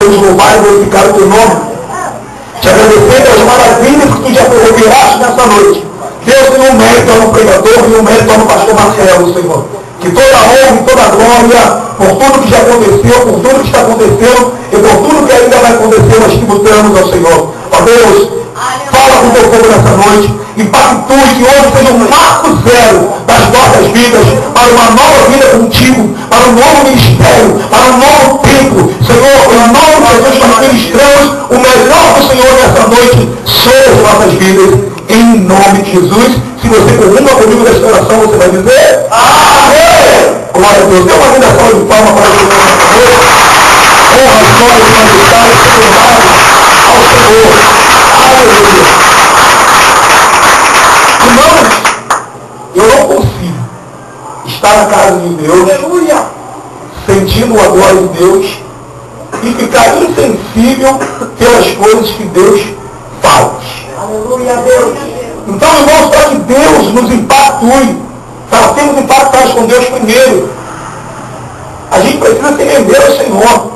queremos louvar e glorificar o teu nome. Te agradecer pelas maravilhas que tu já operaste nessa noite. Deus, nenhum mérito ao pregador, nenhum mérito ao pastor Marcelo, Senhor. Que toda a honra e toda a glória, por tudo que já aconteceu, por tudo que está acontecendo e por tudo que ainda vai acontecer, nós tributamos ao Senhor. Ó Deus, fala com o teu povo nessa noite, impactue que hoje seja um marco zero das nossas vidas, para uma nova vida contigo, para um novo ministério, para um novo tempo. Senhor, em nome de Jesus, nós ministramos o melhor do Senhor nessa noite sobre as nossas vidas, em nome de Jesus. Se você comunga comigo nesta oração, você vai dizer amém! Glória a Deus. Dê uma linda salva de palmas para Jesus nessa noite. Honra, glória e majestade sejam dadas ao Senhor. Aleluia. Irmãos, eu não consigo estar na casa de Deus, aleluia, sentindo a glória de Deus e ficar insensível pelas coisas que Deus faz. Aleluia, Deus. Então, irmãos, para que Deus nos impactue, para termos impactados com Deus primeiro, a gente precisa se render ao Senhor.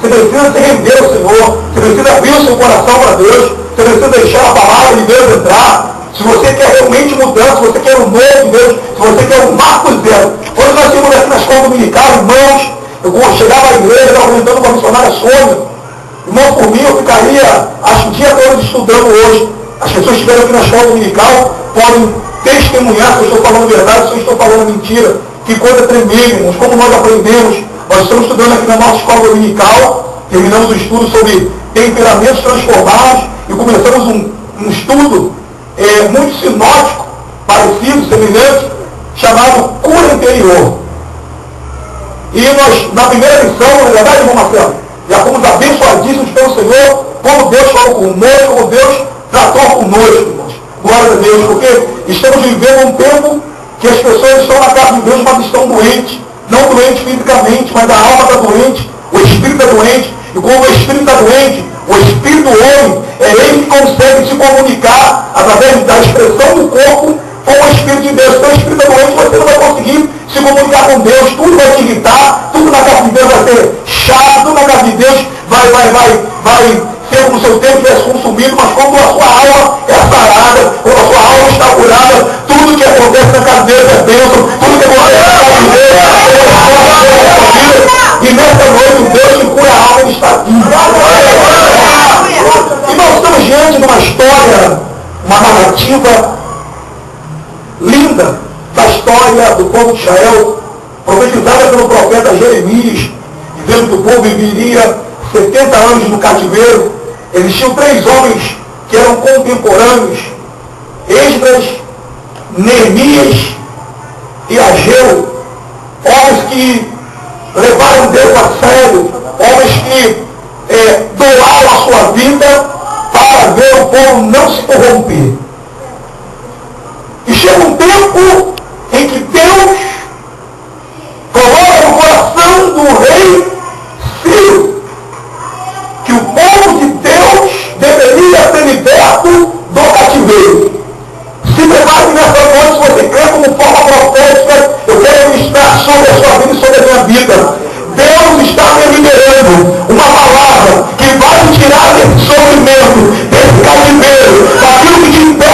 Você precisa se render ao Senhor. Você precisa abrir o seu coração para Deus. Você precisa deixar a palavra de Deus entrar. Se você quer realmente mudança, se você quer um novo de Deus, se você quer um marco zero. Quando nós tínhamos aqui na escola dominical, irmãos, eu chegava à igreja, estava comentando com a missionária Sônia. Irmão, por mim, eu ficaria, acho que o dia todo estudando hoje. As pessoas que estiveram aqui na escola dominical podem testemunhar se eu estou falando verdade, se eu estou falando mentira. Que coisa tremenda, irmãos, como nós aprendemos. Nós estamos estudando aqui na nossa escola dominical, terminamos o estudo sobre temperamentos transformados e começamos um estudo muito sinótico, parecido, semelhante, chamado cura interior. E nós, na primeira lição, na verdade, irmão Marcelo, já fomos abençoadíssimos pelo Senhor, como Deus falou conosco, como Deus tratou conosco, irmãos. Glória a Deus, porque estamos vivendo um tempo que as pessoas estão na casa de Deus, mas estão doentes. Não doentes fisicamente, mas a alma está doente, o espírito está doente. E como o espírito está doente, o espírito homem, é ele que consegue se comunicar através da expressão do corpo com o Espírito de Deus. Então o espírito está doente, você não vai conseguir se comunicar com Deus, tudo vai te irritar, tudo na casa de Deus vai ser chato, tudo na casa de Deus vai ser como se o tempo tivesse consumido, mas quando a sua alma é sarada, quando a sua alma está curada, tudo que acontece na casa de Deus é bênção, tudo que acontece na casa de Deus é e nessa noite Deus que cura a alma está aqui. E nós estamos diante de uma história, uma narrativa linda da história do povo de Israel, profetizada pelo profeta Jeremias, dizendo que o povo viveria 70 anos no cativeiro. Existiam 3 homens que eram contemporâneos, Esdras, Neemias e Ageu, homens que levaram Deus a sério, homens que doaram a sua vida para ver o povo não se corromper. E chega um tempo em que Deus coloca no coração do rei Ciro que o povo de Deus deveria ser liberto do cativeiro. Se prepare nessa noite, se você crê como forma profética, eu quero ministrar sobre a sua vida e sobre a minha vida. Deus está me liberando uma palavra que vai te tirar desse sofrimento, desse cativeiro, daquilo que te impede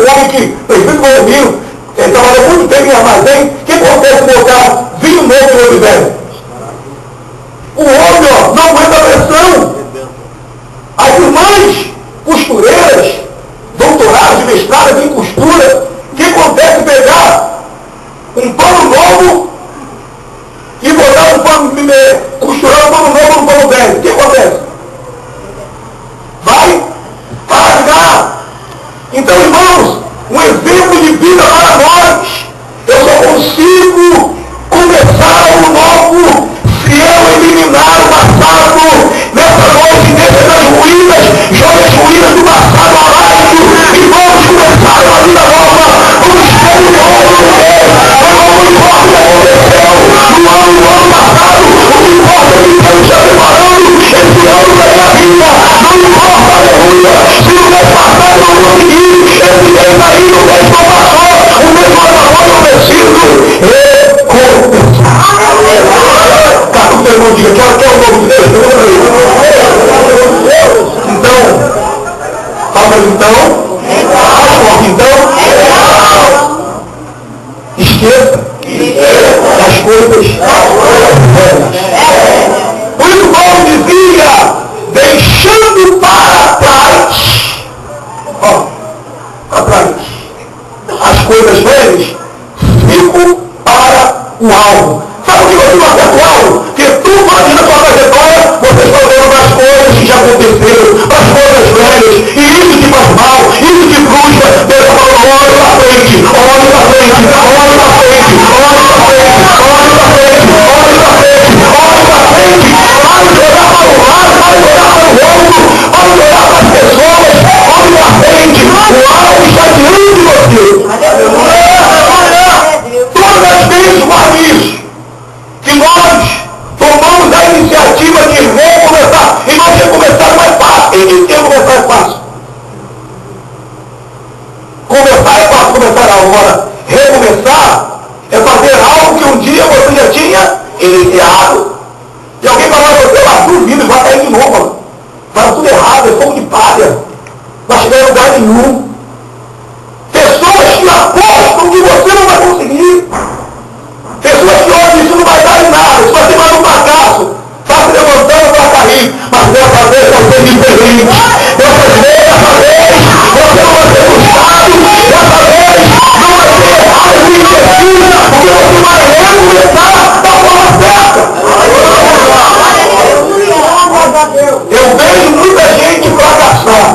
homem que, prefeito Valdomiro, ele trabalhou muito tempo em armazém, o que acontece colocar vinho novo em outro velho? O homem, ó, não aguenta a pressão. As irmãs costureiras, doutoradas e mestradas em costura, o que acontece pegar um pano novo e botar um pano, costurar um pano novo no pano velho? O que acontece? Vai rasgar. Então, irmãos, um exemplo de vida para nós. Eu só consigo começar o novo se eu eliminar o passado. Nessa noite, nessas ruínas, jogue as ruínas do passado abaixo e vamos começar uma vida nova. Vamos ter um novo viver. Não importa o que aconteceu no ano passado, o que importa é que Deus está preparando esse ano da minha vida. Não importa, aleluia, se no mês passado eu não consegui, esse mês aí no mês não passou, o mês passado eu preciso recomeçar. Tá com o teu irmão, diga, quer o novo Deus? Então, fala então, esqueça as coisas velhas. Por isso Paulo dizia, deixando para trás, as coisas velhas, fico para o alvo. Sabe o que você vai ter o alvo? Porque tu faz na tua trajetória, você está vendo das coisas que já aconteceram, das coisas velhas, e isso te faz mal, isso te frustra. Deus está falando, olha para frente, olha para frente, olha para frente, olha para frente, olha para frente, olha para frente, olha para frente, vai olhar para o lado, vai olhar para o outro, vai olhar para as pessoas, olha para frente, o alvo está diante de você. Todas as vezes, guarde isso, que nós tomamos a iniciativa de recomeçar, e nós recomeçar é mais fácil. Quem disse que começar é fácil? Começar é fácil, começar agora. Recomeçar é fazer algo que um dia você já tinha iniciado. E alguém falar para você, mas duvido, vai cair de novo. Vai tudo errado, é fogo de palha. Vai chegar em lugar nenhum. Pessoas que apostam que você não vai conseguir. Pessoas que olham isso não vai dar em nada, isso vai ser mais um fracasso. Está se levantando para cair, mas dessa vez vai ser diferente. Dessa vez você não vai ser frustrado, dessa vez não vai ser errado e indecisa, porque você vai recomeçar da forma certa. Eu vejo muita gente fracassar,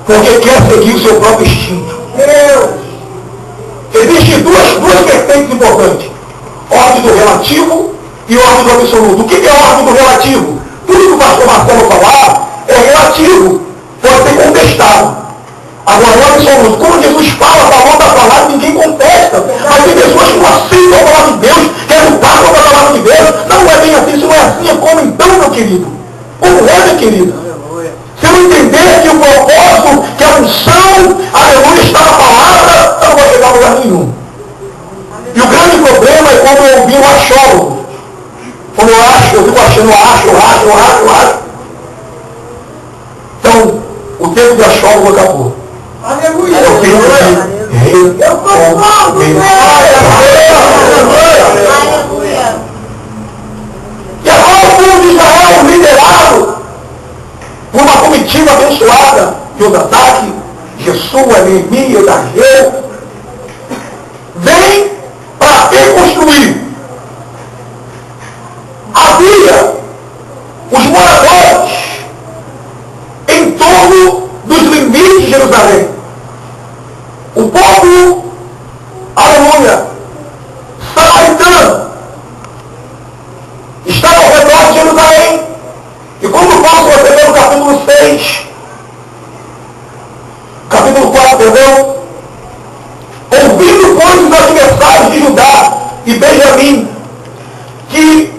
porque quer seguir o seu próprio instinto. Existem duas vertentes importantes. Ordem do relativo e ordem do absoluto. O que é ordem do relativo? Tudo que o pastor Marcelo falar é relativo, pode ser contestado. Agora, o absoluto, como Jesus fala, falou da palavra, ninguém contesta. Mas tem pessoas que não aceitam a palavra de Deus, querem lutar contra a palavra de Deus. Não é bem assim, isso não é assim, é como então, meu querido? Como é, meu querido? Se eu entender que o propósito, que a unção, aleluia, está na palavra, eu não vou chegar a lugar nenhum. E o grande problema é quando eu ouvi o achólogo. Quando eu fico achando, acho. Então, o tempo de achólogo acabou. Aleluia! É o tempo de e agora o povo de Israel, liderado por uma comitiva abençoada, Josadaque, Jesua, Neemias, Ageu, vem para reconstruir. Havia os moradores em torno dos limites de Jerusalém. O povo, aleluia, samaritano, estava ao redor de Jerusalém. E quando Paulo recebeu no capítulo 6, capítulo 4, perdão, ouvindo, pois, os adversários de Judá e Benjamim, que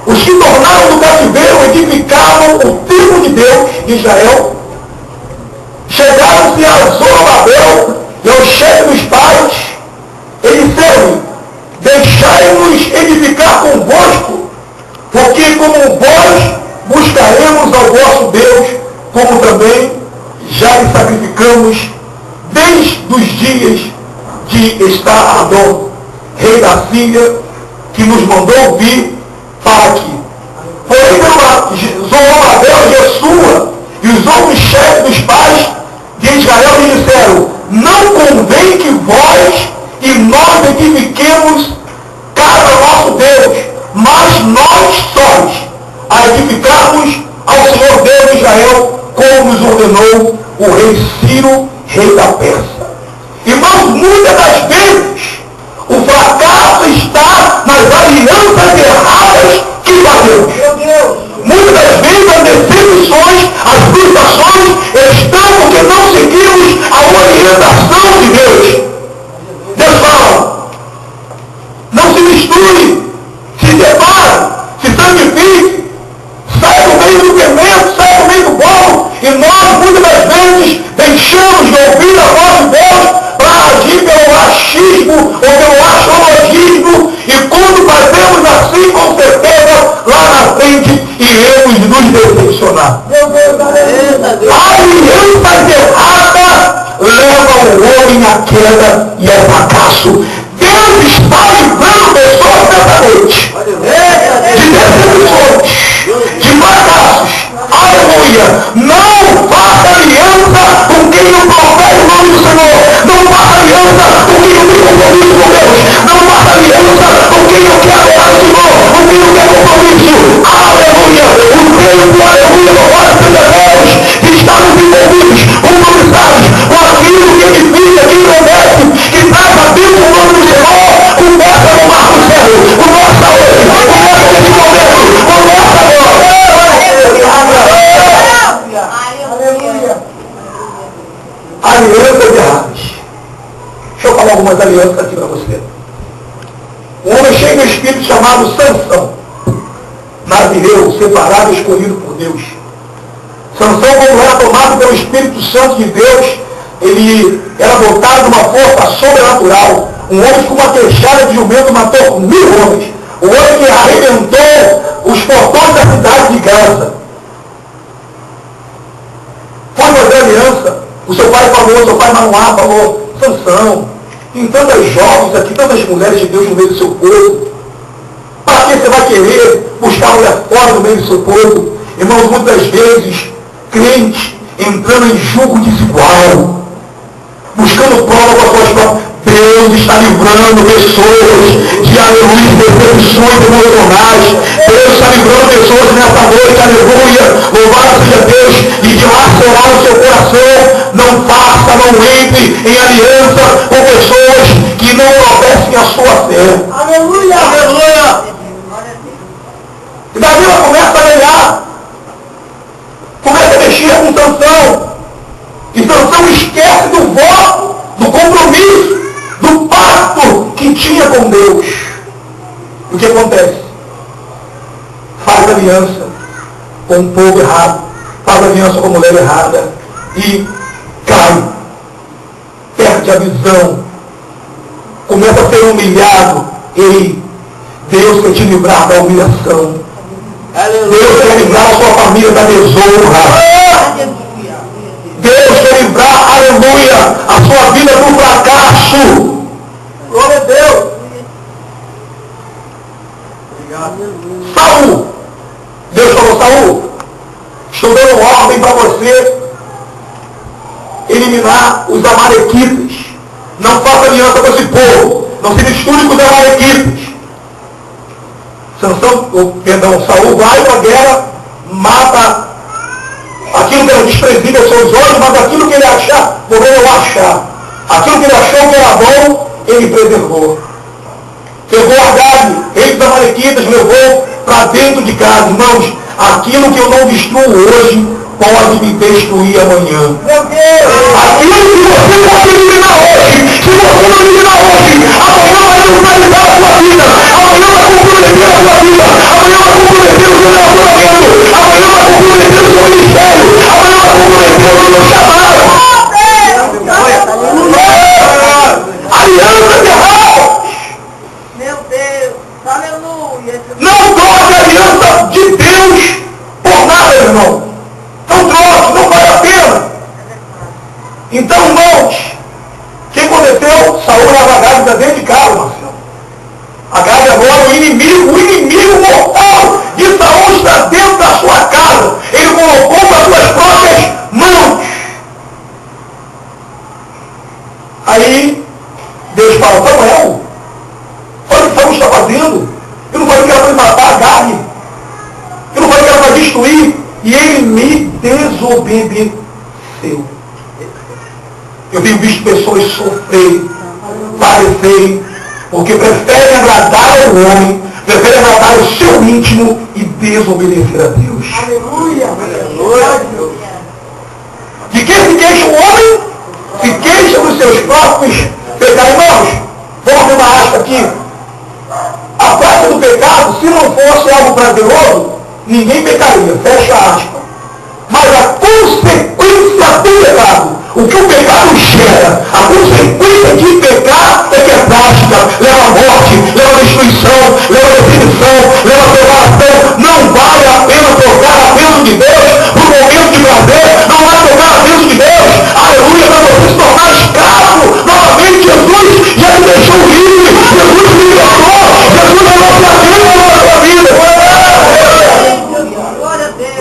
os que tornaram do cativeiro edificavam o templo de Deus de Israel, chegaram-se a Zorobabel e ao chefe dos pais, e disseram: deixai-nos edificar convosco, porque como vós buscaremos ao vosso Deus, como também já lhe sacrificamos desde os dias de Estar-Adom, rei da Síria, que nos mandou vir para aqui. Porém, Zorobabel e Jesua e os outros chefes dos pais de Israel lhe disseram: não convém que vós e nós edifiquemos casa ao nosso Deus, mas nós sós a edificarmos ao Senhor Deus de Israel, como nos ordenou o rei Ciro, rei da Pérsia. Irmãos, muitas das vezes o fracasso está nas alianças erradas que fazemos. Muitas das vezes as decepções, as frustrações estão porque não seguimos a orientação de Deus. Deus fala: não se misture, se separe, se santifique, sai do meio do fermento, sai do meio do bolo. E nós, muitas das vezes, deixamos de ouvir a voz de Deus para agir pelo achismo ou pelo astrologismo. E quando fazemos assim, com certeza, lá na frente, iremos nos decepcionar. Alianças erradas levam o homem à queda e ao fracasso. Deus está livrando pessoas nessa noite de decepções, de fracassos. Aleluia! Não faça aliança com quem não profere o nome do Senhor. Não faça aliança com quem não tem compromisso com Deus. Não faça aliança com quem não quer adorar o Senhor, com quem não quer compromisso. Aleluia! O tempo, aleluia, louvado seja Deus, que estamos envolvidos, compromissados com aquilo que edifica, que promete, que traz a Deus o nome do Senhor. Começa no marco céu, começa hoje, começa nesse momento, começa agora. Alianças erradas. Deixa eu falar algumas alianças aqui para você. Um homem cheio do espírito chamado Sansão, nazireu, separado e escolhido por Deus. Sansão, como era tomado pelo Espírito Santo de Deus, ele era dotado de uma força sobrenatural. Um homem com uma queixada de jumento matou 1000 homens. Um homem que arrebentou os portões da cidade de Gaza. Foi fazer aliança. O seu pai falou, seu pai Manoá falou: Sansão, tem tantas jovens aqui, tantas mulheres de Deus no meio do seu povo. Para que você vai querer buscar mulher fora do meio do seu povo? Irmãos, muitas vezes, crentes entrando em julgo desigual, buscando prova com as suas próprias. Deus está livrando pessoas de, aleluia, decepções emocionais. Deus está livrando pessoas nessa noite, aleluia, louvado seja Deus, e de lacerar o seu coração. Não faça, não entre em aliança com pessoas que não obedecem a sua fé. Aleluia, aleluia. E Davi começa a ganhar, começa a mexer com Sansão, e Sansão esquece do voto, do compromisso, do pacto que tinha com Deus. E o que acontece? Faz aliança com o povo errado, faz aliança com a mulher errada e cai, perde a visão, começa a ser humilhado. Ei, Deus quer te livrar da humilhação. Deus quer livrar a sua família da desonra. Deus quer livrar, aleluia, a sua vida do fracasso. Glória a Deus. Obrigado. Saul. Deus falou: Saul, estou dando ordem para você eliminar os amalequitas. Não faça aliança com esse povo. Não se misture com os amalequitas. Saul vai para a guerra, mata aquilo que era desprezível aos seus olhos, mas aquilo que ele achar, podendo achar. Aquilo que ele achou que era bom, ele preservou. Pegou Agag, rei dos amalequitas, levou para dentro de casa. Irmãos, aquilo que eu não destruo hoje, pode me destruir amanhã. Aquilo que você pode eliminar hoje, se você não eliminar hoje, amanhã vai neutralizar a sua vida. Amanhã vai comprometer a sua vida. Amanhã vai comprometer o seu relacionamento. Amanhã vai comprometer o seu ministério. Amanhã vai comprometer o seu chamado. Aliança errada. Meu Deus, aleluia. Não troque a aliança de Deus por nada, irmão. Não troque, não vale a pena. Então, irmãos, Saul leva Agabe para dentro de casa, Marcelo. Agabe agora, o inimigo mortal de Saul está dentro da sua casa. Ele colocou com as suas próprias mãos. Aí, Deus fala, Samuel, olha o que Saul está fazendo. Eu não falei que era para matar Agabe. Eu não falei que era para destruir. E ele me desobedeceu. Eu tenho visto pessoas sofrerem, padecerem, porque preferem agradar ao homem, preferem agradar o seu íntimo e desobedecer a Deus. Aleluia. De que se queixa o homem? Se queixa dos seus próprios pecados. Irmãos, vamos ver uma aspa aqui. A prática do pecado, se não fosse algo prazeroso, ninguém pecaria. Fecha a aspa. Mas a consequência do pecado, o que o pecado gera, a consequência de pecar é que é prática, leva à morte, leva à destruição, leva à definição, leva à separação. Não vale a pena tocar a bênção de Deus por um momento de prazer, não vale tocar a bênção de Deus, aleluia, para você se tornar escravo. Novamente Jesus já te deixou livre, Jesus te libertou, Jesus é o nosso Deus na sua vida.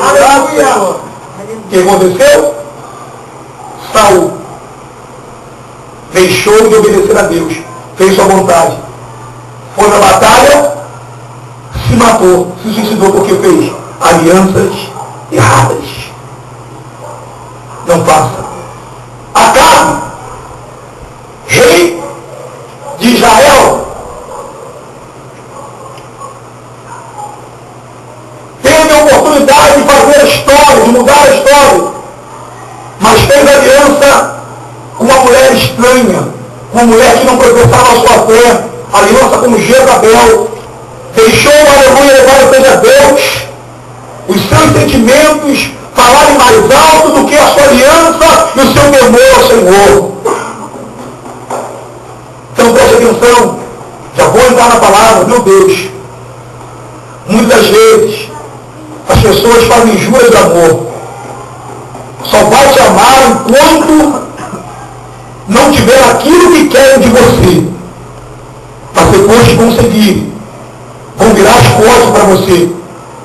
Aleluia. O que aconteceu? Saul deixou de obedecer a Deus, fez sua vontade, foi na batalha, se matou, se suicidou porque fez alianças erradas. Não faça. Acabe, rei de Israel, teve a oportunidade de fazer a história, de mudar a história, mas fez aliança com uma mulher estranha, uma mulher que não professava a sua fé, aliança com Jezabel, deixou o aleluia levar seja Deus, os seus sentimentos falarem mais alto do que a sua aliança e o seu temor ao Senhor. Então preste atenção, já vou entrar na palavra, meu Deus. Muitas vezes as pessoas fazem juras de amor. Só vai te amar enquanto não tiver aquilo que querem de você. Mas depois de conseguir, vão virar as costas para você,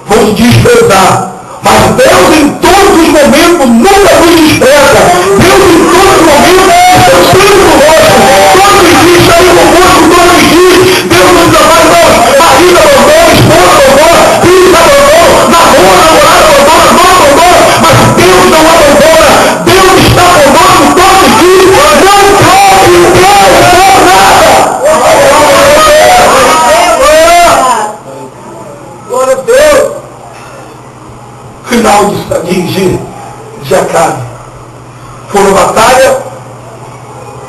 vão te desprezar. Mas Deus em todos os momentos nunca nos despreza. Deus em todos os momentos está sempre conosco. Todos os dias está aí conosco, todos os dias. Deus nos ama, irmãos. Marido abandonou, esposa abandonou, filho abandonou, namorado abandonou, mas Deus não abandona. Deus está conosco todos os dias. Não troque Deus por nada. Glória a Deus. Final de Acabe. Foi na batalha,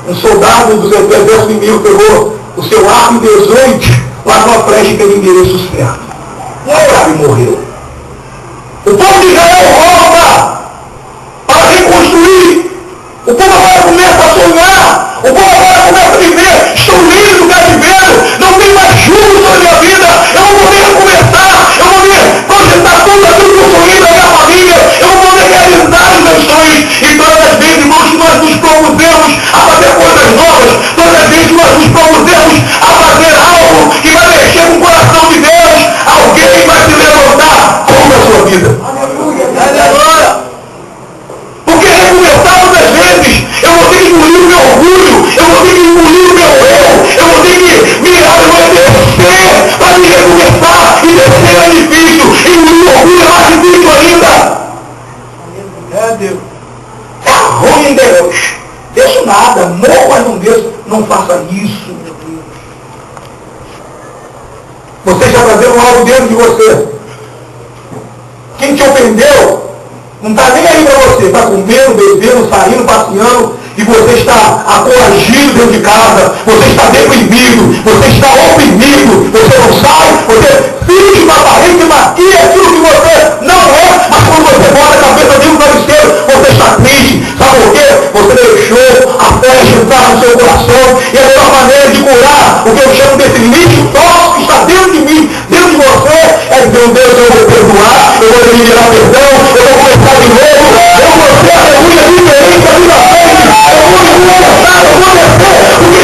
um soldado do exército inimigo pegou o seu arco em 18, lá numa flecha e teve endereço certo. E Acabe morreu. O povo de Israel volta para reconstruir. O povo agora começa a sonhar. O povo agora começa a viver. Estou livre do cativeiro. Não tem mais jugo sobre a minha vida. Eu vou poder recomeçar. Eu vou poder projetar tudo aquilo que eu sonhei da minha família. Eu vou poder realizar os meus sonhos. E todas as vezes, irmãos, que nós nos propusemos a fazer coisas novas, todas as vezes que nós nos propusemos a fazer algo que vai mexer com o coração de Deus, alguém vai se levantar contra a sua vida. Aleluia! Porque recomeçar muitas vezes, eu vou ter que engolir o meu orgulho, eu vou ter que engolir o meu eu vou ter que me descer para me recomeçar, e descer é difícil, engolir o orgulho é mais difícil ainda. É Deus. É ruim, Deus. Deixo nada, morro, mas não desço. Não faça isso, meu Deus. Você já trazendo algo dentro de você. Quem te ofendeu não está nem aí para você, está comendo, bebendo, saindo, passeando, e você está acorragido dentro de casa, você está deprimido, você está oprimido, você não sai, você finge uma aparência e maquia aquilo que você não é, mas quando você bota a cabeça dentro do travesseiro, você está triste. Sabe por quê? Você deixou a flecha entrar no seu coração, e a melhor maneira de curar o que eu chamo desse lixo tóxico que está dentro de mim, dentro de você, é dizer, Deus, eu vou perdoar, eu vou liberar perdão, eu vou começar de novo, eu vou ser, aleluia, diferente da minha frente, eu vou me começar, eu vou descer, porque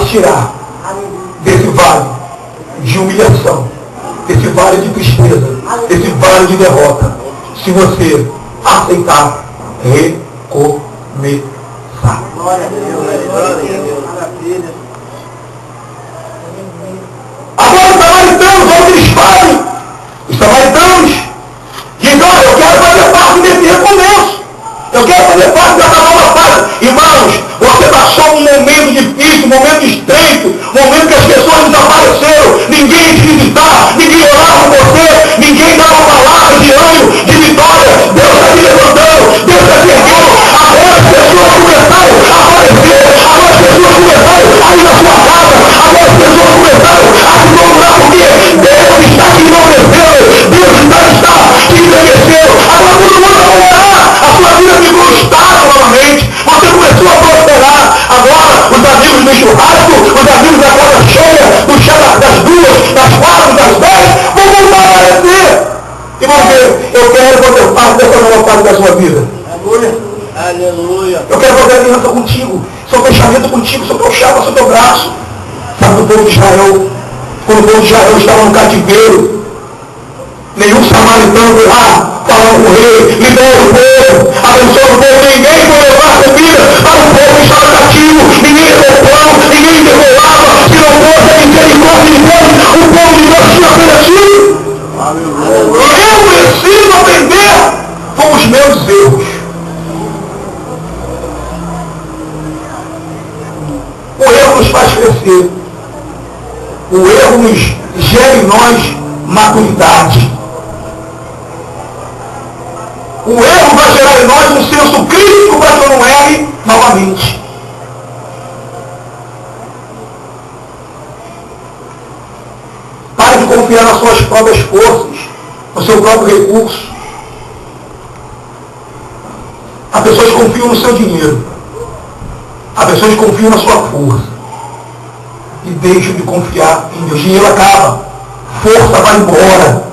tirar desse vale de humilhação, desse vale de tristeza, desse vale de derrota, se você aceitar recomeçar. Glória a Deus, maravilha. Agora os samaritanos, onde eles fazem? Os samaritanos dizem, olha, eu quero fazer parte desse recomeço. Eu quero fazer parte dessa nova fase. Irmãos, você passou um momento difícil, um momento estreito, um momento que as pessoas desapareceram, ninguém te visitar, ninguém orava por você, ninguém dava palavras de ânimo, de vitória. Deus está te levantando, Deus está te erguendo. Agora as pessoas começaram a aparecer, agora as pessoas começaram a ir na sua casa, agora as pessoas começaram a se procurar, porque Deus está te enaltecendo, Deus está te engrandecendo. Agora todo mundo vai orar, a sua vida ficou estável novamente, você começou a prosperar. Agora os amigos do churrasco, os amigos da casa cheia, do chá das 2, das 4, das 10, vão voltar a aparecer. E vão ver, eu quero fazer parte dessa nova fase da sua vida. Aleluia. Eu quero fazer aliança contigo, sou fechamento contigo, sou teu chapa, sou teu braço. Sabe o povo de Israel? Quando o povo de Israel estava no cativeiro, nenhum samaritano foi lá falando com ele, libera o povo, abençoa o povo, ninguém foi levar comida para o povo que estava cativo, ninguém levou pão, ninguém levou água, se não fosse a misericórdia de Deus, o povo de Deus tinha perecido. Eu preciso aprender com os meus erros. O erro nos faz crescer. O erro nos gera em nós maturidade. O erro vai gerar em nós um senso crítico para que eu não erre novamente. Pare de confiar nas suas próprias forças, no seu próprio recurso. As pessoas confiam no seu dinheiro. As pessoas confiam na sua força. E deixam de confiar em Deus. Dinheiro acaba. Força vai embora.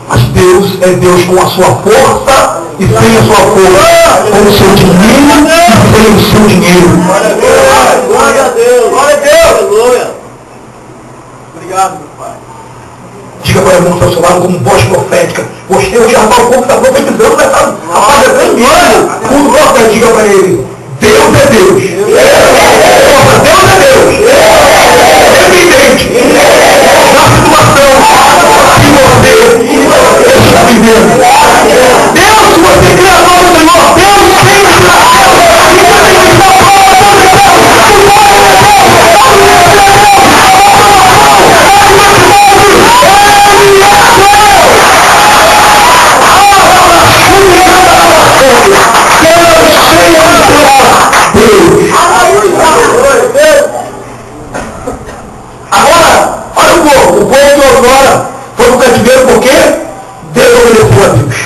Mas Deus é Deus com a sua força e sem a sua força. Com o seu dinheiro e sem o seu dinheiro. Glória a Deus. Glória a Deus. Glória a Deus. Aleluia. Obrigado, meu Pai. Diga para o irmão do seu lado como voz profética. Gostei, hoje rapaz, o povo está profetizando nessa. Rapaz, é bem mesmo. Quando profeta, diga para ele. Deus é Deus. Deus é Deus. É evidente. Na situação que você está vivendo. Deus, se você crê a palavra do Senhor, Deus sempre será Deus. Agora, olha o povo que agora foi para o cativeiro porque desobedeceu a Deus.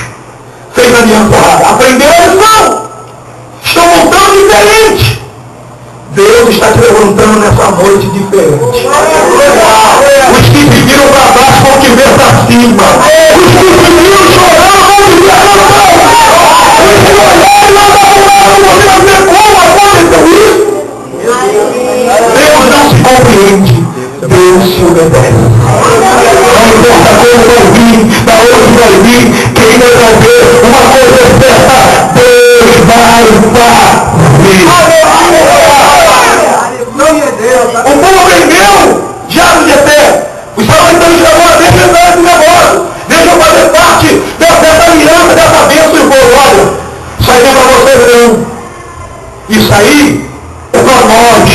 Fez aliança errada. Aprendeu a lição. Estão voltando diferente. Deus está te levantando nessa noite diferente. Os que se viram para baixo vão te ver para cima. Os que se viram chorando vão te ver cantando. Os que olharam lá para o lado vão ver como aconteceu isso. Deus não se compreende. Deus se obedece. Não importa como vai vir, da onde vai vir, quem vai ver, uma coisa é certa, Deus vai fazer. O povo aprendeu diário de fé. Os samaritanos agora deixam entrar nesse negócio. Deixa eu fazer parte dessa aliança, dessa bênção e glória. Isso aí não é para vocês não. Isso aí é para nós.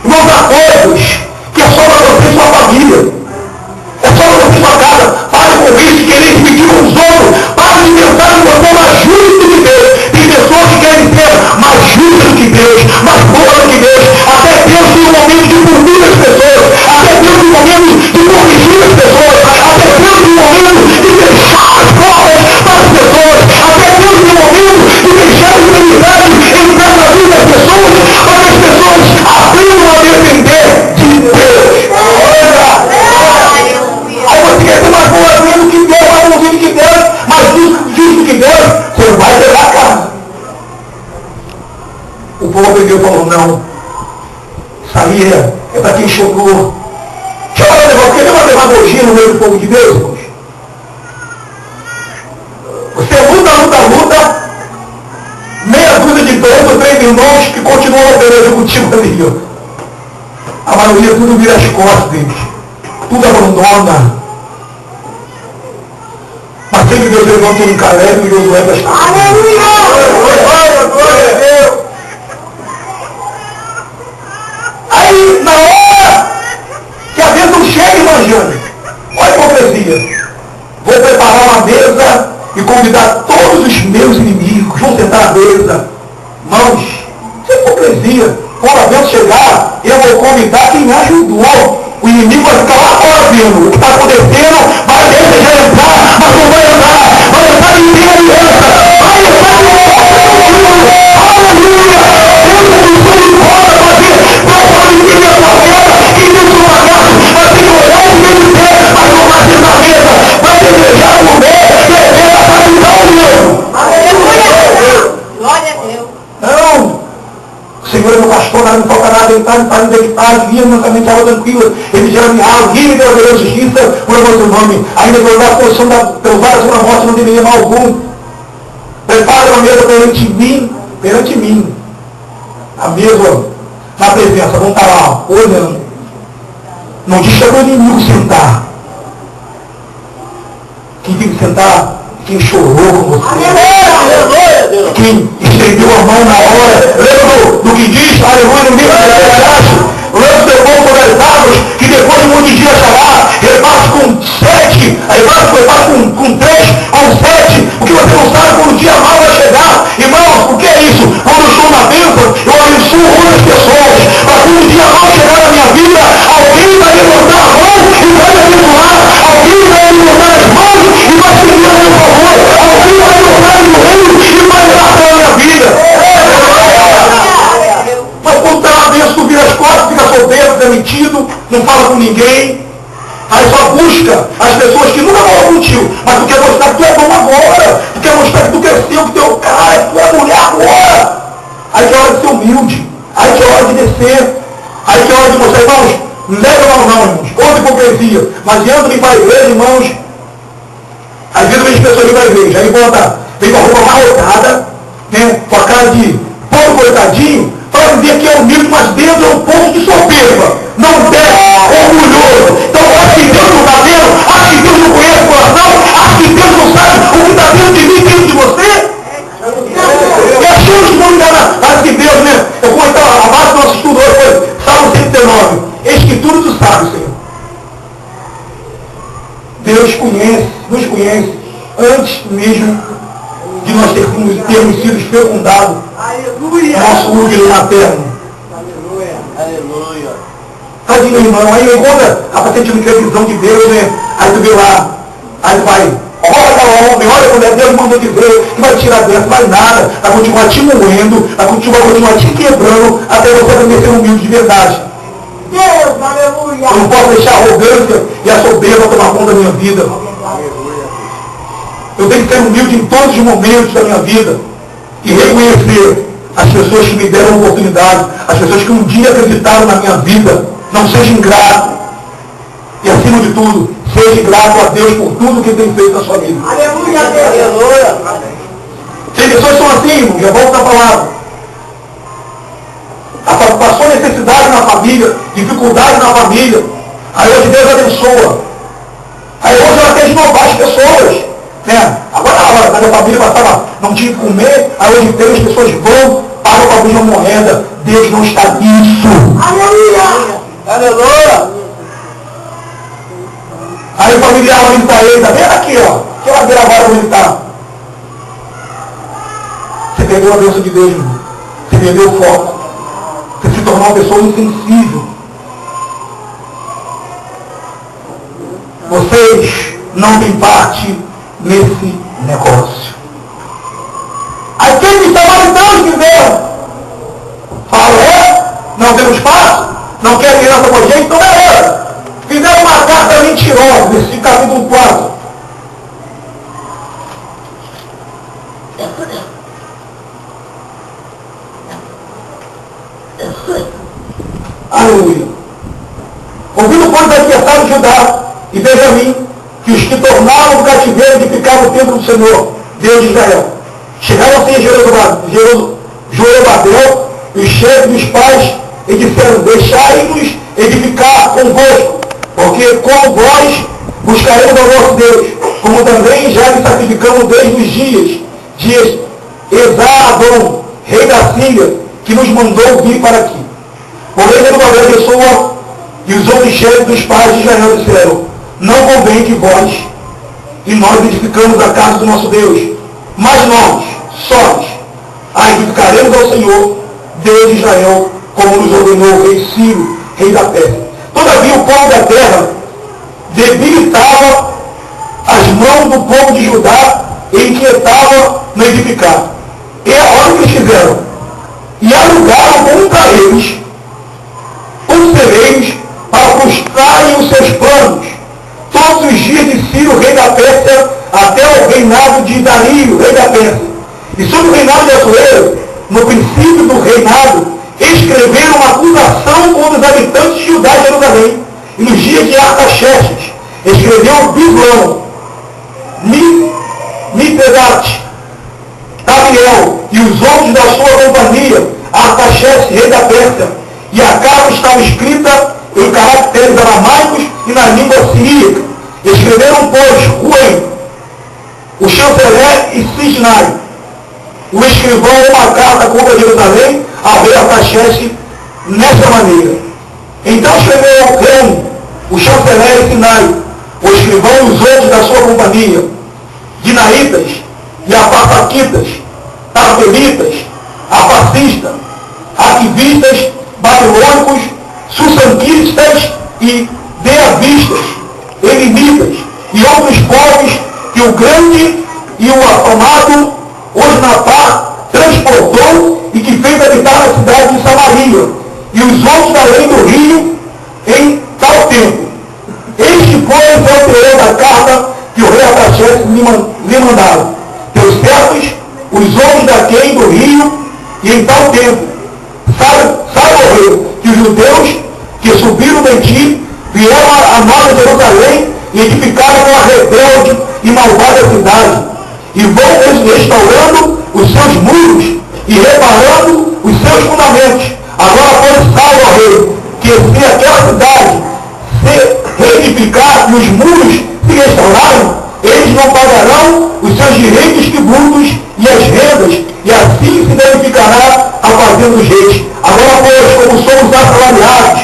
Irmãos, há coisas que é só para você e sua família. É só para você e sua casa. Pare com isso, querer dividir com os outros. Pare de pensar que você é mais justo que Deus. Tem pessoas que querem ser mais justas que Deus, mais boas que Deus. Até Deus tem um momento de punir as pessoas. Até Deus tem um momento de corrigir as pessoas. Até Deus tem um momento de fechar as portas para as pessoas. Até Deus tem um momento de deixar a humanidade entrar na vida das pessoas, para que as pessoas aprendam a depender de Deus. Aí você quer ser mais boazinho do que Deus, mais bonzinho do que Deus, mais justo que Deus, você vai levar a casa. O povo aprendeu e falou, não, Isso aí é para quem chorou. Deixa eu falar um negócio, porque tem uma demagogia no meio do povo de Deus, irmãos. Você luta, meia dúzia de 2 ou 3 irmãos que continuam a beleza contigo ali, ó. A maioria tudo vira as costas deles. Tudo abandona. Mas sempre Deus levanta um Caleb e Josué para estar. Aleluia! Glória a Deus! Aí, na hora que a bênção chega, irmã Jane, olha a hipocrisia. Vou preparar uma mesa e convidar todos os meus inimigos. Vão sentar à mesa. Mãos, isso é hipocrisia. Quando a bênção chegar, eu vou convidar quem me ajudou. O inimigo vai ficar lá fora vendo o que está acontecendo, vai desejar entrar, mas não vai entrar. Vai entrar em minha aliança. Vai entrar em minha aliança. Aleluia! Deus abençoe de volta para você. Não pode vir a tua mesa e Deus não agarra. Vai ter que olhar o mesmo tempo, mas não vai ser na mesa. Vai desejar comer, beber, para ajudar o meu. Aleluia! Glória a Deus. Não. O Senhor é meu pastor, nada me falta nada, ele está me deitar, guia minha caminho, água tranquila, ele gera minha alma, guia me deu justiça, por amor do nome, ainda que eu vá a posição da provar sobre a morte, não deveria mal algum. Prepara uma mesa perante mim, a mesa, na presença, vão estar lá, olhando. Não diz que é para o inimigo sentar. Quem tem que sentar, quem chorou com você. Quem estendeu a mão na hora. Lembra do que diz, aleluia, no livro de Eclesiastes? Lança o teu pão sobre as águas, que depois de muitos dias chorar, reparte com 7, reparte com 3, com 7, porque você não sabe quando o dia mal vai chegar. Irmãos, o que é isso? Quando eu estou na bênção, eu abençoo outras pessoas. Mas quando o dia mal chegar na minha vida, alguém vai levantar a mão e vai me abençoar. Alguém vai levantar as mãos e vai seguir a meu favor. Alguém vai levantar o reino e vai dar para a minha vida. Mas quando está na bênção, tu vira as costas, fica solteiro, demitido, não fala com ninguém. Aí só busca as pessoas que nunca falam contigo, mas tu quer mostrar que tu é bom agora, tu quer mostrar que tu cresceu, que tu é o cara, que tu é mulher agora. Aí que é hora de ser humilde, aí que é hora de descer, aí que é hora de mostrar, irmãos, não leva mal não, irmãos, outra hipocrisia, mas entra e vai à igreja, irmãos, às vezes as pessoas vêm para a igreja, aí vem com a roupa amarrotada, né, com a cara de povo coitadinho, para dizer que é humilde, mas dentro é um povo de soberba, não deve, orgulhoso. Então, acho que Deus não está vendo, acho que Deus não conhece o coração, acho que Deus não sabe o que está dentro de mim, dentro de você. E achamos que vão enganar. Acho que Deus, né? Eu vou então, a base do nosso estudo hoje foi Salmo 119. Eis que tudo tu sabes, Senhor. Deus conhece, nos conhece, antes mesmo de nós termos sido fecundados. Aleluia! Nosso útero materno. Aleluia! Aleluia! Tadinho, irmão, aí encontra a paciente não quer visão de Deus, né? Aí tu vê lá, aí tu vai, olha homem, olha quando é Deus mandou dizer que vai tirar dentro, vai nada, vai continuar te moendo, vai continuar te quebrando, até você aprender a ser humilde de verdade. Deus, aleluia! Eu não posso deixar a arrogância e a soberba tomar conta da minha vida. Eu tenho que ser humilde em todos os momentos da minha vida e reconhecer as pessoas que me deram oportunidade, as pessoas que um dia acreditaram na minha vida. Não seja ingrato. E acima de tudo, seja grato a Deus por tudo que Ele tem feito na sua vida. Aleluia, Deus! Aleluia! Tem pessoas que são assim, irmão, já volto a palavra. Passou necessidade na família, dificuldade na família. Aí hoje Deus abençoa. Aí hoje ela quer inovar as pessoas. Né? Agora a minha família passava, não tinha que comer, aí hoje tem as pessoas vão, pagam para a mesma moeda. Deus não está nisso. Aleluia! Aleluia! Aí o familiar olha para ele, tá vendo aqui, ó? Que ela vira agora onde ele está. Você perdeu a bênção de Deus, irmão. Você perdeu o foco. Você se tornou uma pessoa insensível. Vocês não têm parte nesse negócio. Aí quem me chamou então de Deus? Fala, não temos parte? Não quer criança com gente? Então beleza. Fizeram uma carta mentirosa, nesse capítulo 4. Aleluia. Ouvindo, pois, adversário de Judá e Benjamim, que os que tornaram o cativeiro edificavam o templo do Senhor, Deus de Israel. Chegaram-se em Zorobabel, os chefes dos pais, e disseram: deixai-nos edificar convosco, porque como vós buscaremos ao nosso Deus, como também já lhe sacrificamos desde os dias de Esar-Adom, rei da Síria, que nos mandou vir para aqui. Porém, Zorobabel a pessoa e os outros chefes dos pais de Israel disseram: não convém que vós e nós edificamos a casa do nosso Deus, mas nós, sós, a edificaremos ao Senhor, Deus de Israel, como nos ordenou o rei Ciro, rei da Pérsia. Todavia o povo da terra debilitava as mãos do povo de Judá e inquietava no edificar. E olha o que eles fizeram. E alugaram contra eles os celeiros para frustrarem os seus planos. Todos os dias de Ciro, rei da Pérsia, até o reinado de Dario, rei da Pérsia. E sobre o reinado de Assuero, no princípio do reinado, escreveram uma acusação contra os habitantes de Judá e Jerusalém. E nos dias de Artaxerxes, escreveu Bislão, Mitedate, Tabiel e os outros da sua companhia, Artaxerxes, rei da Pérsia. E a carta estava escrita em caracteres aramaicos e na língua siríaca. Escreveram, pois, Ruem, o chanceler e Cisnai, o escrivão, uma carta contra Jerusalém, ao rei Artaxerxes, nessa maneira. Então escreveu Ruem, o chanceler e Sinai, o escrivão e os outros da sua companhia, Dinaitas e Apasaquitas, Tarpelitas, Apacistas, Arquivistas, Babilônicos, Sussanquistas e Deavistas, Elimitas e outros povos que o grande e o afamado Osnapar transportou e que fez habitar na cidade de Samaria, e os outros da além do rio em tal tempo. Este, pois, é o teor da carta que o rei Artaxerxes lhe mandaram. Teus servos, os outros daquém do rio, e em tal tempo, sabe, ó rei, que os judeus que subiram de ti vieram a nova Jerusalém e edificaram uma rebelde e malvada cidade, e vão restaurando os seus muros e reparando os seus fundamentos. Agora, pois, sabe, ó rei, que se aquela cidade se reedificar e os muros se restaurarem, eles não pagarão os seus direitos tributos e as rendas, e assim se verificará a fazenda dos reis. Agora, pois, como somos assalariados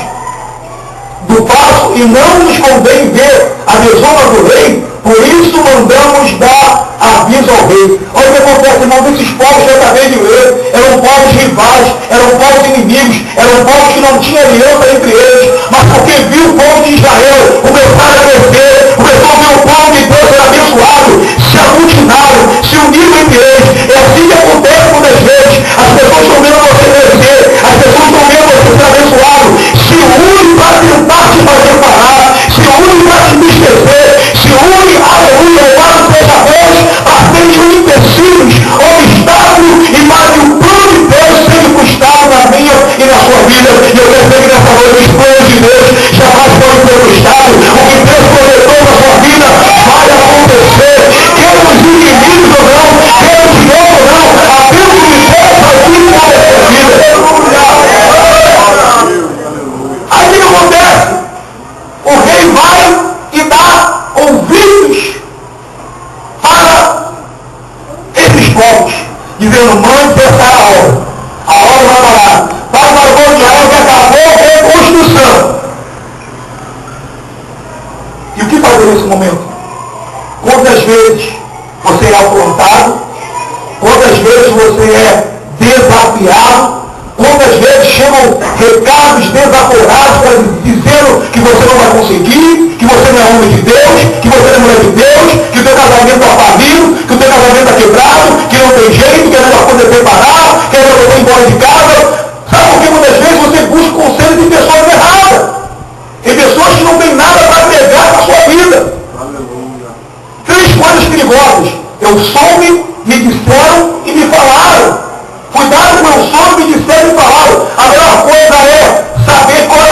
do passo e não nos convém ver a desonra do rei, por isso mandamos dar aviso ao rei. Olha o que acontece, irmãos, esses povos que eu acabei de ler, eram povos rivais, eram povos inimigos, eram povos que não tinham aliança entre eles, mas porque viu o povo de Israel começar a crescer, começou a ver o povo de Deus ser abençoado, se aglutinaram, se uniram entre eles. É assim que acontece muitas vezes. As pessoas estão vendo você crescer, as pessoas estão vendo você ser abençoado, se unem para tentar te fazer parar, se unem para te esquecer, se unem, aleluia, louvado seja Deus, para serem empecilhos, obstáculos, e para que o plano de Deus seja frustrado na minha e na sua vida. E eu quero que nessa noite os planos de Deus jamais podem ser frustrados. O que Deus prometeu na sua vida vai acontecer. Quer os inimigos ou não, quer os irmãos ou não, aquilo que Deus vai vir na sua vida. Aí o que acontece? O rei vai e dá ouvidos para esses povos, dizendo: mande cessar a obra. A obra vai parar. Para o povo de Israel que acabou a reconstrução. E o que fazer nesse momento? Quantas vezes você é afrontado? Quantas vezes você é desafiado? Quantas vezes chegam recados desaforados dizendo que você não vai conseguir, que você não é homem de Deus, que você não é mulher de Deus, que o teu casamento está falido, que o teu casamento está quebrado, que não tem jeito, que não vai poder separar, que não vai embora de casa. Sabe por que muitas vezes você busca conselho de pessoas erradas? Em pessoas que não têm nada para agregar na sua vida. Aleluia. 3 coisas perigosas. Eu soube, me disseram e me falaram. Cuidado com o sono, me disseram e falaram. A melhor coisa é saber qual é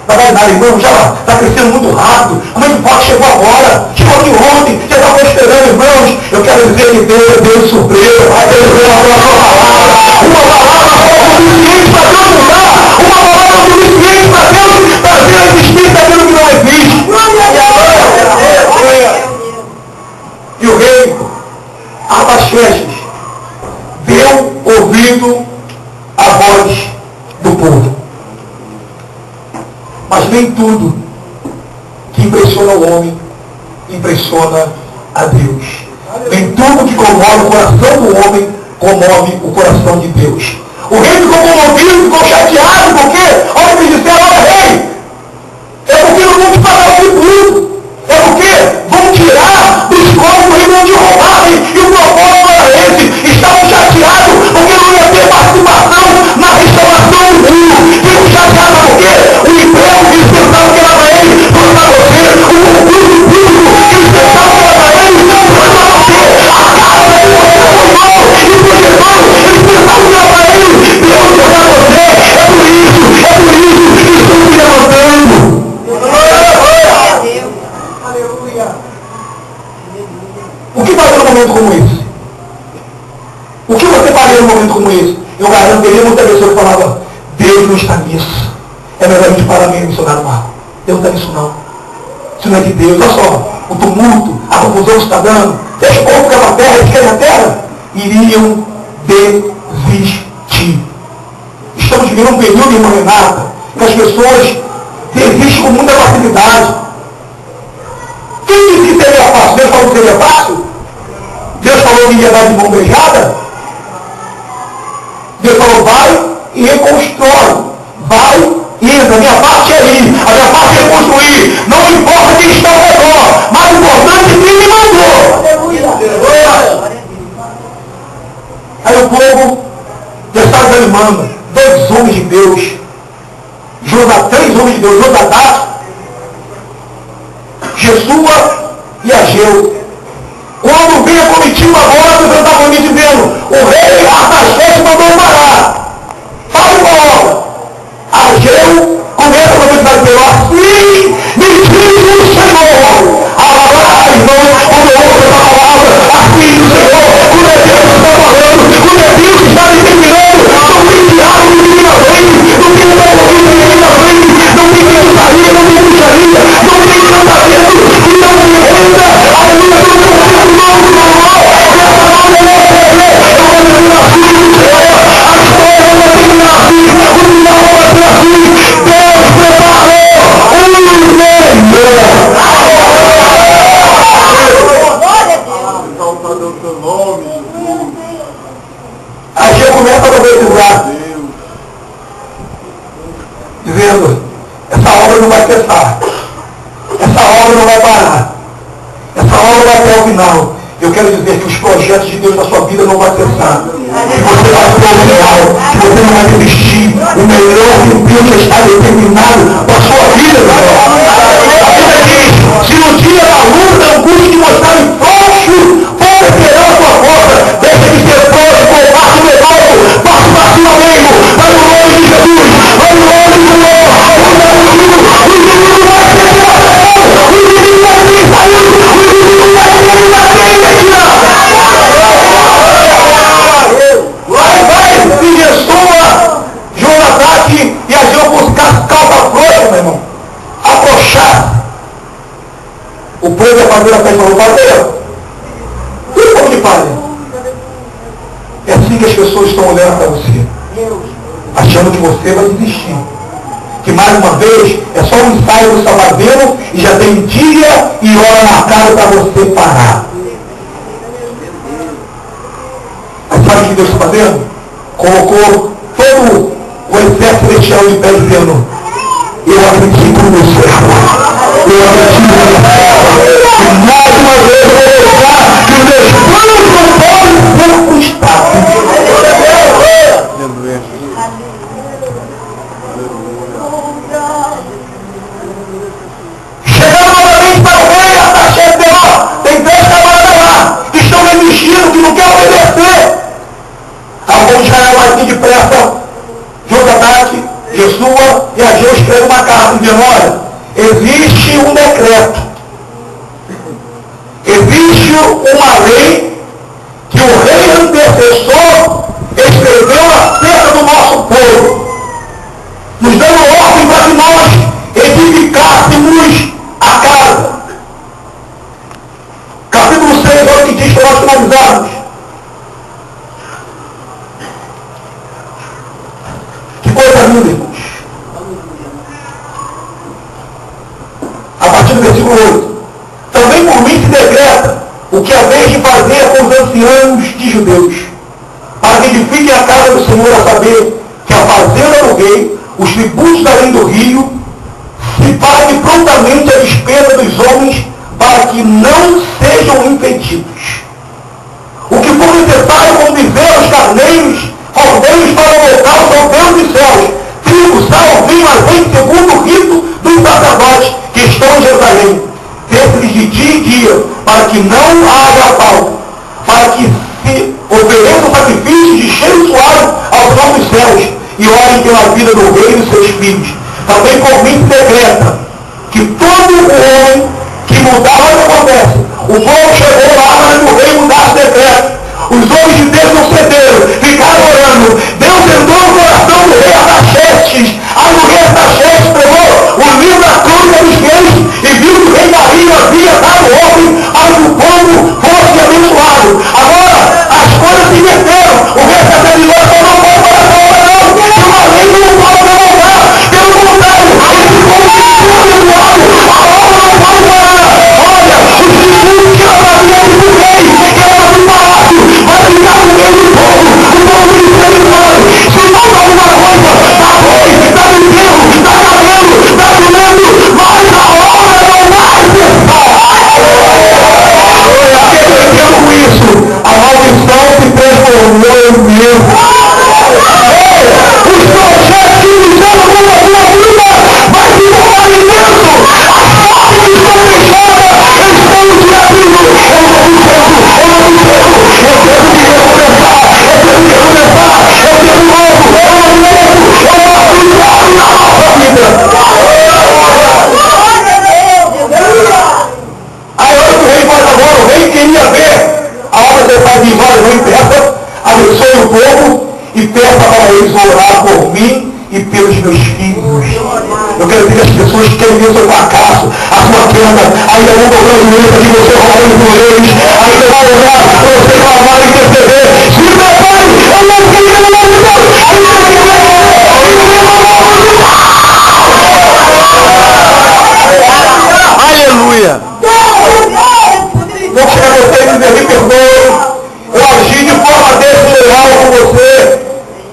Não vai nada, irmão, já está crescendo muito rápido. A mãe de Fox chegou agora, chegou aqui ontem, já estava esperando, irmãos. Eu quero dizer que Deus é Deus de surpresa. Deus deu uma palavra suficiente para Deus mudar, uma palavra suficiente para Deus trazer a existência daquilo que não existe. E o rei Artaxerxes deu ouvido à voz do povo. Mas nem tudo que impressiona o homem impressiona a Deus. Nem tudo que comove o coração do homem comove o coração de Deus. O rei ficou comovido, ficou chateado, porque olha o que disseram: olha, rei, é porque não vão te pagar o tributo. É porque vão tirar dos cofres do rei, vão te roubar. E o propósito era esse. Estavam chateados porque não ia ter participação na restauração do mundo. Ficam chateados porque o emprego que eles pensavam que era para ele, foi para você. O concurso público que eles pensavam que era para ele, foi para você. A casa que você comprou e projetou, eles pensavam que era para ele. Deus deu para você. É por isso que estão se levantando. O que fazer num momento como esse? O que você faria num momento como esse? Eu garanto que muita pessoa que falava: Deus não está nisso. É melhor a gente parar mesmo, missionário Marco. Deus não está nisso não. Isso não é de Deus. Olha só, o tumulto, a confusão que está dando. Deixa o povo ficar na terra, eles querem a terra. Iriam desistir. Estamos vivendo um período, irmã Renata, que as pessoas desistem com muita facilidade. Quem disse que seria fácil? Deus falou que seria fácil? Deus falou que ia dar de mão beijada? Deus falou: vai e reconstrói. Vai e entra. A minha parte é ir. A minha parte é reconstruir. Não importa quem está ao redor. Mas o importante é quem me mandou. Aí o povo já está desanimando. 2 homens de Deus. 3 homens de Deus. Josadac, Jesua e Ageu. Quando vem a comitiva agora, se protagonista dizendo: o rei Artaxerxes mandou parar. Fala e coloca. Ageu começa a profetizar: assim me diz o Senhor. Irmão, quando eu ouço essa palavra, assim diz o Senhor, quando é Deus que está falando, quando é Deus que está determinando, não tem diabo no menino na frente, não tem teologia no menino na frente, não tem feitiçaria, não tem bruxaria, não tem encantamento, e não tem renda, aleluia, não tem nada novo no mal, e a palavra não é terminar assim no Senhor, a história não vai terminar assim, o final vai ser assim, Deus preparou um melhor. Aí já começa a profetizar, dizendo: essa obra não vai cessar, essa obra não vai parar, essa obra vai até o final. Eu quero dizer que os projetos de Deus na sua vida não vão cessar. Que você vai até o final, que você não vai desistir. O melhor que Deus já está determinado para a sua vida, A Bíblia diz: se no dia da luta, no curso de mostrar em frouxo, fortalecerá a sua força. Deixa de ser frouxo, covarde, medroso. Passe para cima mesmo. Vai no nome de Jesus. Vai no nome do Senhor. O inimigo vai ser derrotado. O inimigo vai ser saído. O inimigo vai ser vai, se Jesua, Josadac e Ageu buscar calça frouxa, meu irmão. Afrouxar. O povo ia fazer a festa, não fazer. E o povo de palha? É assim que as pessoas estão olhando para você, achando que você vai desistir. Que mais uma vez é só um ensaio do salvadeiro e já tem dia e hora marcada para você parar. Mas sabe o que Deus está fazendo? Colocou todo o exército celestial de pé dizendo: eu acredito no céu. Eu acredito no céu. E mais uma vez eu vou mostrar que os meus planos não podem ser frustrados. Chegando novamente para o rei Artaxerxes, tem 3 camaradas lá que estão resistindo, que não querem obedecer. Alguns Israel vai vir depressa. Josadac, sua e a gente escreve uma carta dizendo, olha, existe um decreto, existe uma lei que o rei antecessor escreveu acerca do nosso povo, nos dando ordem para que nós edificássemos a casa. Capítulo 6 é o que diz para nós finalizarmos. Que coisa linda, irmãos. A partir do versículo 8. Também por mim se decreta o que haveis de fazer com os anciãos de judeus, para que edifiquem a casa do Senhor, a saber que a fazenda do rei, os tributos da lei do rio, se pague prontamente a despesa dos homens, para que não sejam impedidos. O que for necessário, como bezerros, carneiros, cordeiros para o holocausto ao Deus dos céus, trigo, sal, vinho, azeite, segundo o rito dos sacerdotes que estão em Jerusalém, desse-lhes de dia em dia, para que não haja falta, para que se ofereçam sacrifícios de cheiro suave aos nossos céus, e orem pela vida do rei e dos seus filhos. Também por mim se decreta que todo homem que mudar, olha o que acontece. O povo chegou lá, mas o rei mudasse o decreto. Os homens de Deus não cederam, ficaram orando. Deus entrou no coração do rei Artaxerxes. Aí o rei Artaxerxes pegou o livro da crônica dos reis e viu que o rei Dario havia dado ordem para que o povo fosse abençoado. Agora, as coisas se inverteram. O rei Artaxerxes falou, não pode fazer não. Que uma lei não pode revoltar. Pelo contrário, esse povo tem que ser abençoado. A obra não pode parar. Olha, os tributos que ela fazia do rei, que ela do palácio, vai ficar no meio do povo. O povo de Deus sabe. Se falta alguma coisa, dá boi, dá bezerro, dá cabelo, dá jumento, mas a obra não vai cessar. O que eu entendo com isso? A maldição se transformou em Deus. Os projetos que iniciaram com a sua vida vai se tornar imenso. As portas que estão fechadas estão te abrindo. Eu tenho que recomeçar. Eu tenho que recomeçar. Eu tenho novo. Eu não lembro. Eu posso entrar na nova vida. Aí olha o que o rei faz agora. O rei queria ver a obra que ele faz em várias, não peça, abençoe o povo e peça para eles orar por mim e pelos meus filhos. Eu quero ver as pessoas que querem ver o seu fracasso, a sua queda, ainda vão dobrando o joelho de você rolando por eles, ainda vão orar para você clamar e interceder. Se prepare, eu não quero ver o nome de Deus. Aleluia! Vou chegar a você e dizer, me perdoe, eu agi de forma desleal com você,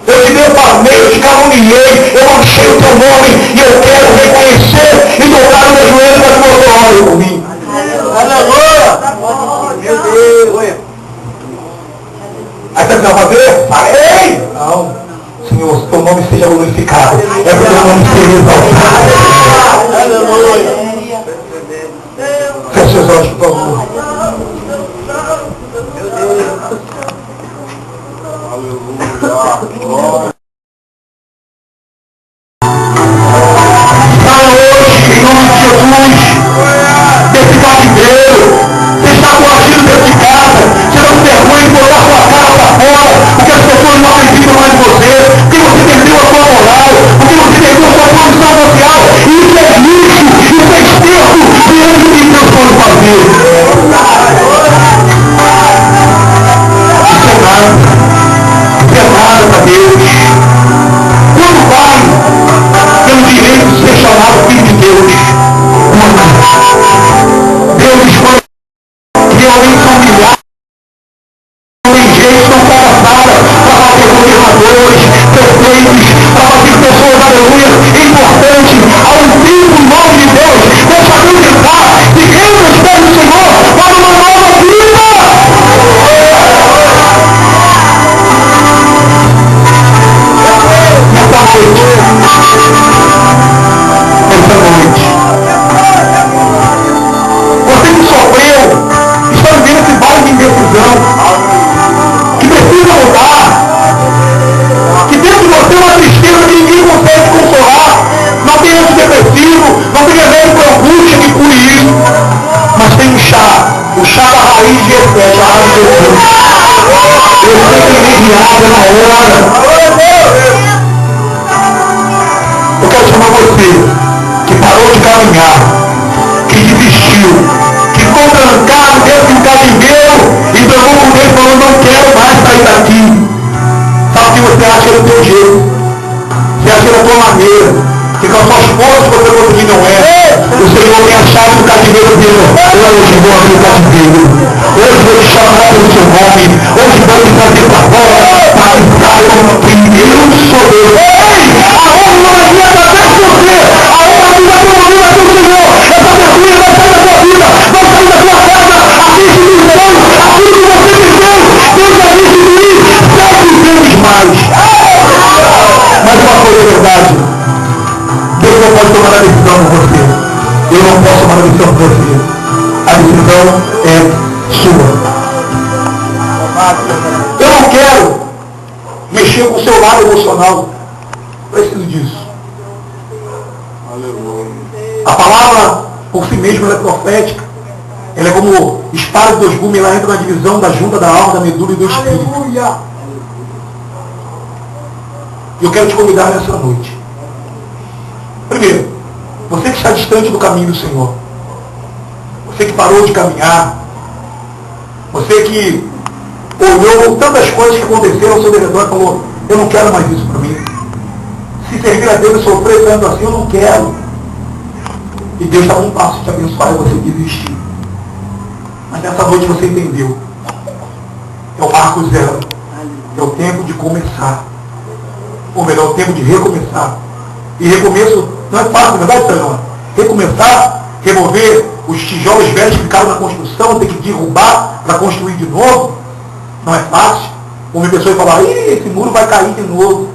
eu te defamei, eu te caluniei, eu manchei o teu nome e eu quero reconhecer e dobrar o meu joelho para que você ore por mim. Aleluia! Meu Deus! Aí você vai fazer? Farei! Não. Senhor, teu nome seja glorificado. É para o teu nome ser exaltado. Aleluia! Feche seus olhos, por favor. Aleluia. Sai hoje, em nome de Jesus, desse cativeiro. Você está coagindo dentro de casa. Você não vergonha de botar sua cara para fora, porque as pessoas não acreditam mais em você, porque você perdeu a sua moral, porque você perdeu a sua posição social. Isso é lixo, isso é esterco diante do que Deus pode fazer. Isso é nada. Nada para Deus. Quando vai pelo direito de ser chamado filho de Deus, Deus escolhe realmente são milhares, tem gente não palhaçada para fazer governadores, prefeitos, para fazer pessoas, aleluia, importantes, ao vivo nome de Deus. Deixa acreditar que quem não está no Senhor para uma nova vida. Essa noite, na hora. Eu quero chamar você que parou de caminhar, que desistiu, que ficou trancado dentro do cativeiro e jogou com Deus falando, não quero mais sair daqui. Sabe o que você acha do teu jeito? Você acha da tua maneira? Que com as suas forças você conseguir não é. O Senhor tem a chave do cativeiro dele. Hoje vou abrir o cativeiro. Hoje vou te chamar pelo seu nome. Hoje vou te trazer para fora. Para que saibam que eu sou Deus. Ei! A honra não adianta até você. A honra que vai promovida pelo Senhor. Essa vergonha vai sair da tua vida. Vai sair da tua casa. A instituição. Aquilo que você viveu. Deus vai restituir 7 vezes mais. Mas uma coisa é verdade. Deus não pode tomar a decisão por você. Eu não posso tomar a decisão por você. A decisão é sua. Eu não quero mexer com o seu lado emocional. Preciso disso. A palavra por si mesma ela é profética. Ela é como espada de 2 gumes, ela entra na divisão da junta da alma, da medula e do espírito. Aleluia. E eu quero te convidar nessa noite. Primeiro, você que está distante do caminho do Senhor, você que parou de caminhar, você que olhou tantas coisas que aconteceram ao seu redor e falou, eu não quero mais isso para mim. Se servir a Deus e sofrer tanto assim, eu não quero. E Deus está a um passo de te abençoar e você desistir. Mas nessa noite você entendeu. É o marco zero. É o tempo de começar. Ou melhor, o tempo de recomeçar. E recomeço não é fácil, não é verdade, Senhor? Recomeçar, remover os tijolos velhos que ficaram na construção, ter que derrubar para construir de novo, não é fácil. Uma pessoa vai falar, esse muro vai cair de novo.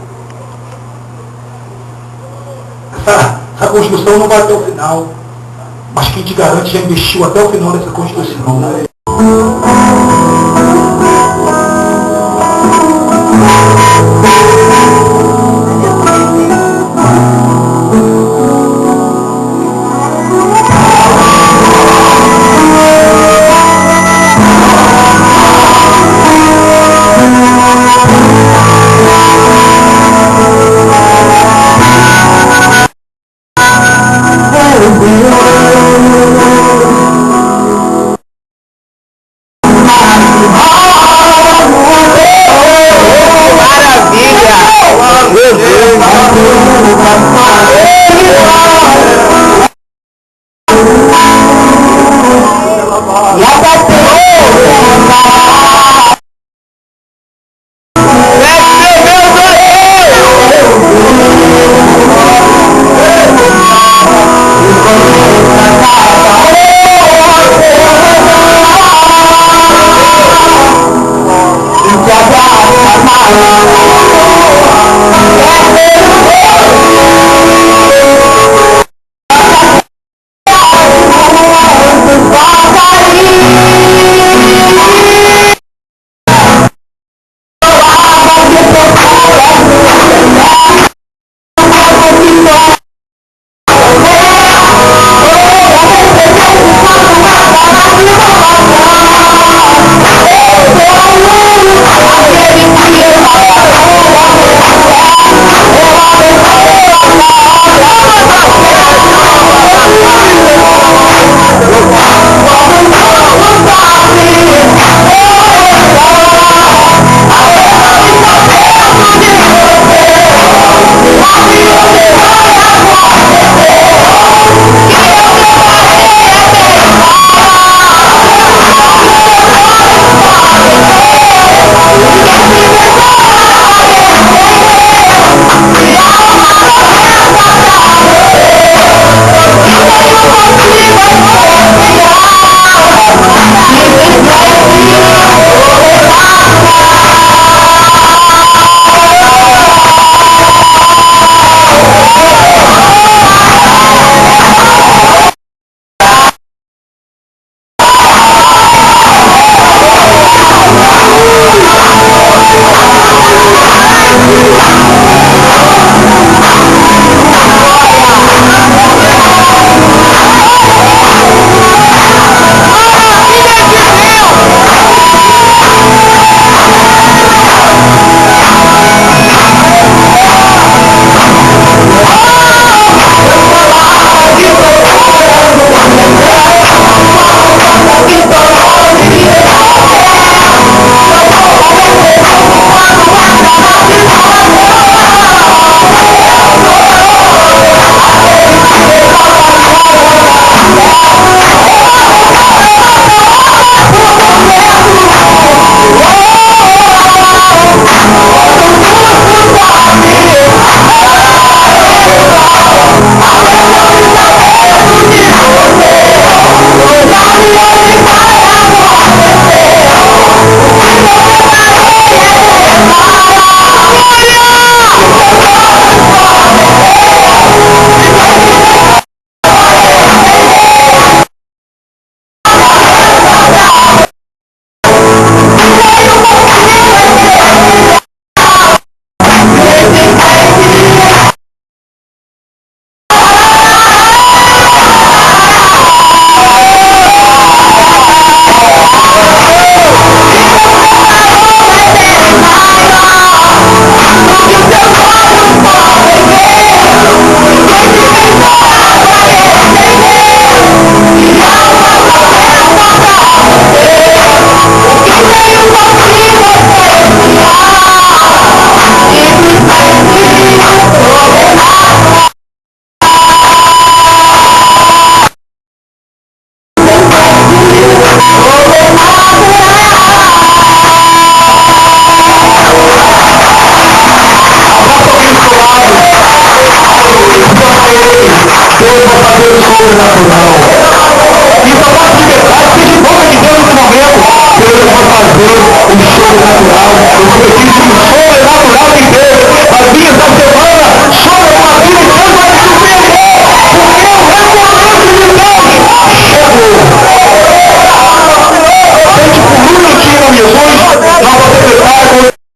Essa construção não vai até o final. Mas quem te garante já investiu até o final dessa construção. Maravilha! Meu Deus!